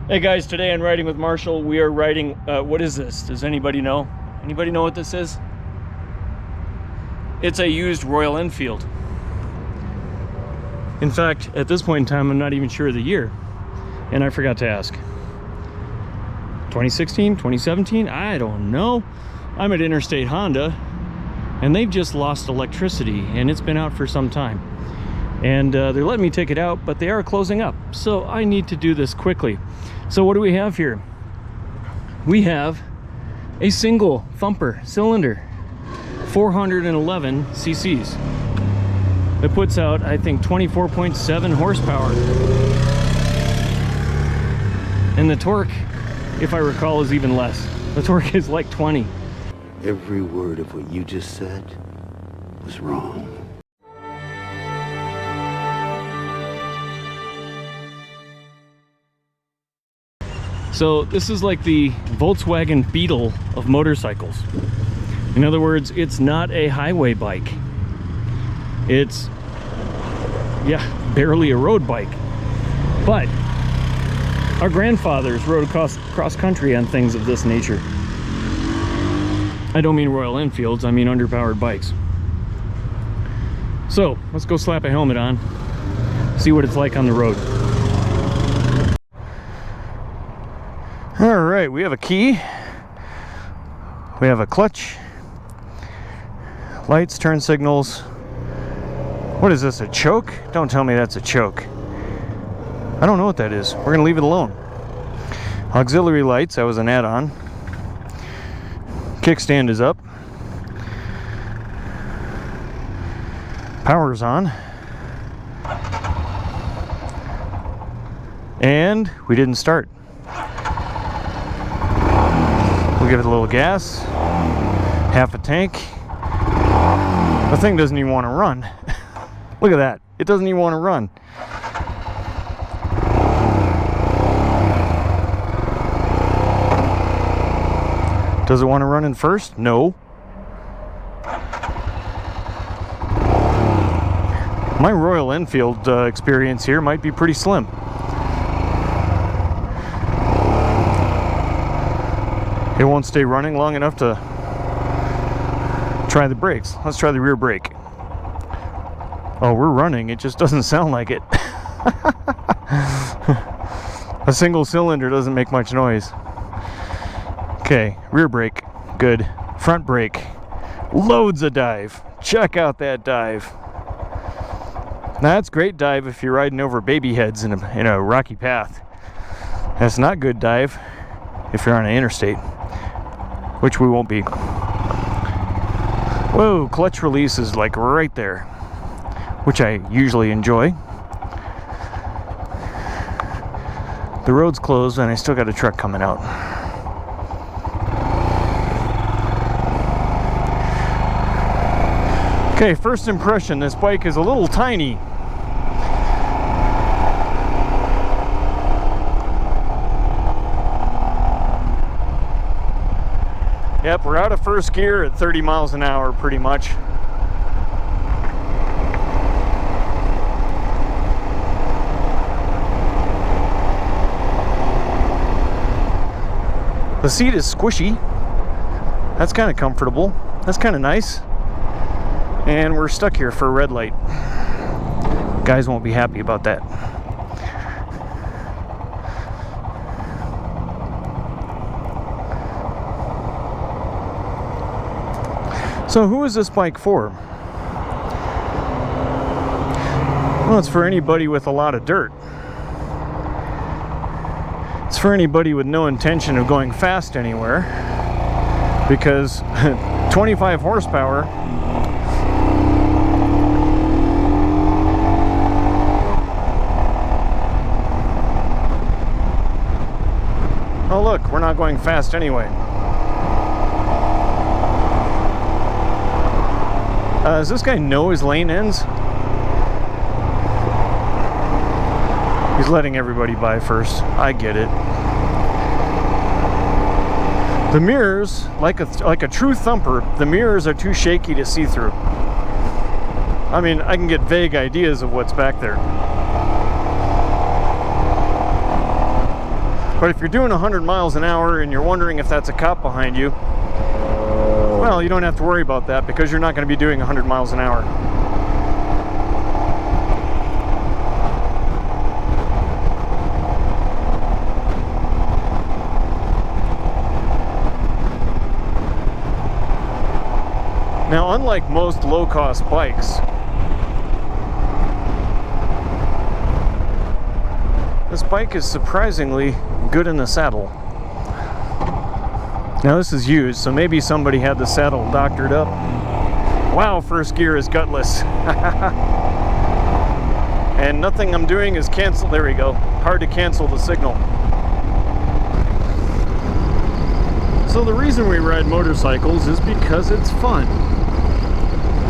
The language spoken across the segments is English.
Hey guys, today on Riding with Marshall, we are riding, what is this? Does anybody know? Anybody know what this is? It's a used Royal Enfield. In fact, at this point in time, I'm not even sure of the year. And I forgot to ask. 2016, 2017? I don't know. I'm at Interstate Honda, and they've just lost electricity, and it's been out for some time. And they're letting me take it out, but they are closing up. So I need to do this quickly. So what do we have here? We have a single thumper cylinder, 411 cc's. It puts out, I think, 24.7 horsepower. And the torque, if I recall, is even less. The torque is like 20. Every word of what you just said was wrong. So this is like the Volkswagen Beetle of motorcycles. In other words, it's not a highway bike. It's, yeah, barely a road bike. But our grandfathers rode cross country on things of this nature. I don't mean Royal Enfields, I mean underpowered bikes. So let's go slap a helmet on, see what it's like on the road. All right, we have a key, we have a clutch, lights, turn signals. What is this, a choke? Don't tell me that's a choke. I don't know what that is. We're gonna leave it alone. Auxiliary lights, that was an add-on. Kickstand is up. Power's on. And we didn't start. We'll give it a little gas, half a tank. The thing doesn't even want to run. Look at that, it doesn't even want to run. Does it want to run in first? No. My Royal Enfield experience here might be pretty slim. It won't stay running long enough to try the brakes. Let's try the rear brake. Oh, we're running. It just doesn't sound like it. A single cylinder doesn't make much noise. Okay, rear brake, good. Front brake, loads of dive. Check out that dive. Now, that's great dive if you're riding over baby heads in a rocky path. That's not good dive if you're on an interstate, which we won't be. Whoa, clutch release is like right there, which I usually enjoy. The road's closed and I still got a truck coming out. Okay, first impression, this bike is a little tiny. Yep, we're out of first gear at 30 miles an hour pretty much. The seat is squishy. That's kind of comfortable. That's kind of nice. And we're stuck here for a red light. Guys won't be happy about that. So who is this bike for? Well, it's for anybody with a lot of dirt. It's for anybody with no intention of going fast anywhere, because 25 horsepower oh look, we're not going fast anyway. Does this guy know his lane ends? He's letting everybody by first. I get it. The mirrors, like a true thumper, the mirrors are too shaky to see through. I mean, I can get vague ideas of what's back there. But if you're doing 100 miles an hour and you're wondering if that's a cop behind you, well, you don't have to worry about that because you're not going to be doing 100 miles an hour. Now, unlike most low-cost bikes, this bike is surprisingly good in the saddle. Now this is used, so maybe somebody had the saddle doctored up. Wow, first gear is gutless. And nothing I'm doing is cancel. There we go. Hard to cancel the signal. So the reason we ride motorcycles is because it's fun.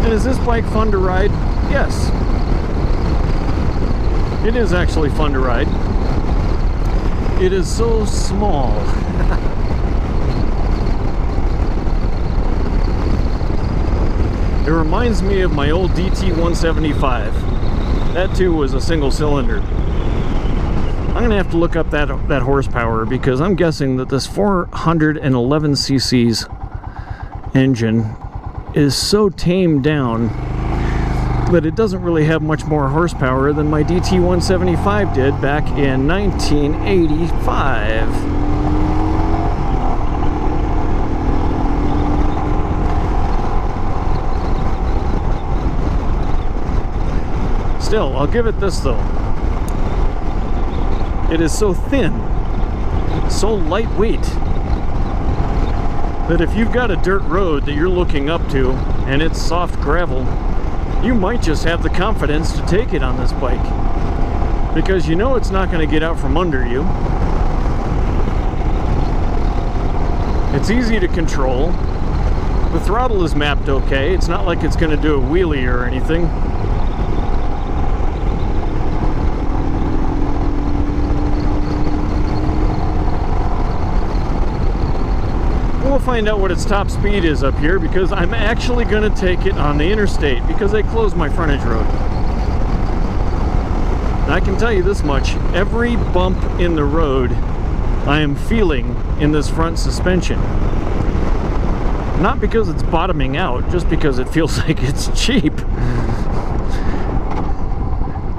And is this bike fun to ride? Yes. It is actually fun to ride. It is so small. It reminds me of my old DT-175. That too was a single cylinder. I'm gonna have to look up that horsepower because I'm guessing that this 411 cc's engine is so tamed down that it doesn't really have much more horsepower than my DT-175 did back in 1985. Still, I'll give it this though. It is so thin, so lightweight, that if you've got a dirt road that you're looking up to and it's soft gravel, you might just have the confidence to take it on this bike because you know it's not going to get out from under you. It's easy to control. The throttle is mapped okay. It's not like it's going to do a wheelie or anything. We'll find out what its top speed is up here because I'm actually going to take it on the interstate because they closed my frontage road. And I can tell you this much, every bump in the road I am feeling in this front suspension. Not because it's bottoming out, just because it feels like it's cheap.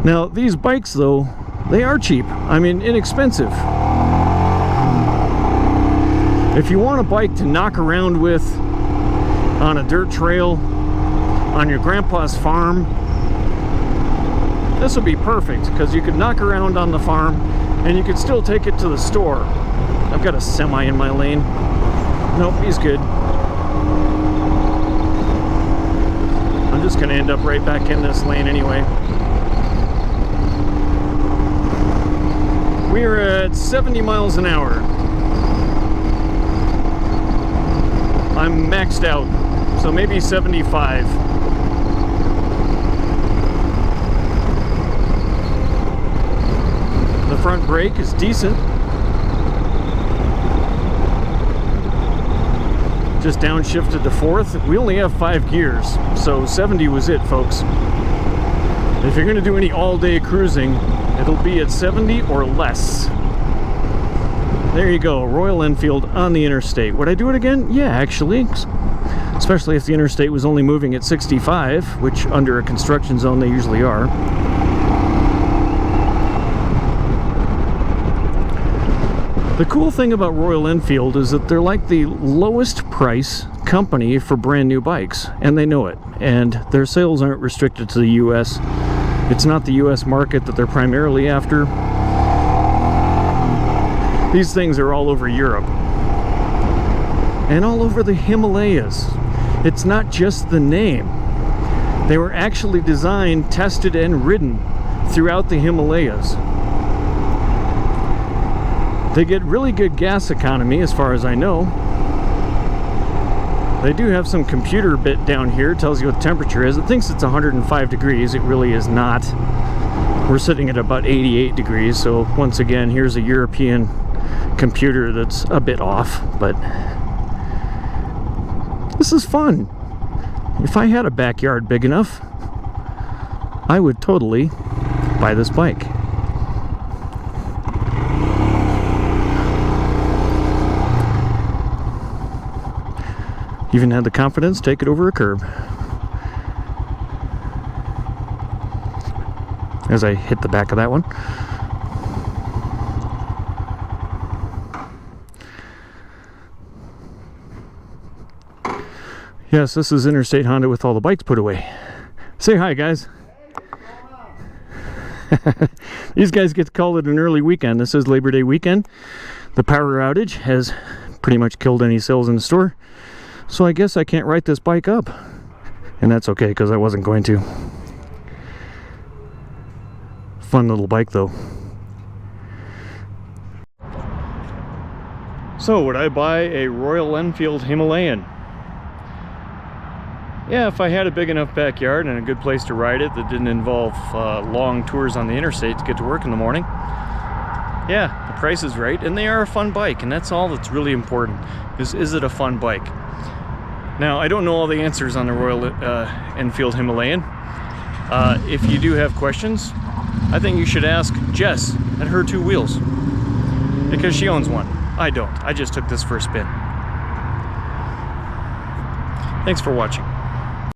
Now these bikes though, they are cheap. I mean, inexpensive. If you want a bike to knock around with on a dirt trail, on your grandpa's farm, this would be perfect because you could knock around on the farm and you could still take it to the store. I've got a semi in my lane. Nope, he's good. I'm just going to end up right back in this lane anyway. We are at 70 miles an hour. I'm maxed out, so maybe 75. The front brake is decent. Just downshifted to fourth. We only have 5 gears, so 70 was it, folks. If you're going to do any all-day cruising, it'll be at 70 or less. There you go, Royal Enfield on the interstate. Would I do it again? Yeah, actually. Especially if the interstate was only moving at 65, which under a construction zone they usually are. The cool thing about Royal Enfield is that they're like the lowest price company for brand new bikes, and they know it. And their sales aren't restricted to the US. It's not the US market that they're primarily after. These things are all over Europe and all over the Himalayas. It's not just the name. They were actually designed, tested, and ridden throughout the Himalayas. They get really good gas economy as far as I know. They do have some computer bit down here, tells you what the temperature is. It thinks it's 105 degrees. It really is not. We're sitting at about 88 degrees, so once again, here's a European computer that's a bit off, but this is fun. If I had a backyard big enough, I would totally buy this bike. Even had the confidence to take it over a curb. As I hit the back of that one. Yes, this is Interstate Honda with all the bikes put away. Say hi, guys. These guys get to call it an early weekend. This is Labor Day weekend. The power outage has pretty much killed any sales in the store. So I guess I can't write this bike up. And that's okay, because I wasn't going to. Fun little bike, though. So, would I buy a Royal Enfield Himalayan? Yeah, if I had a big enough backyard and a good place to ride it that didn't involve long tours on the interstate to get to work in the morning. Yeah, the price is right, and they are a fun bike, and that's all that's really important, is it a fun bike? Now, I don't know all the answers on the Royal Enfield Himalayan. If you do have questions, I think you should ask Jess at her two wheels, because she owns one. I don't. I just took this for a spin. Thanks for watching.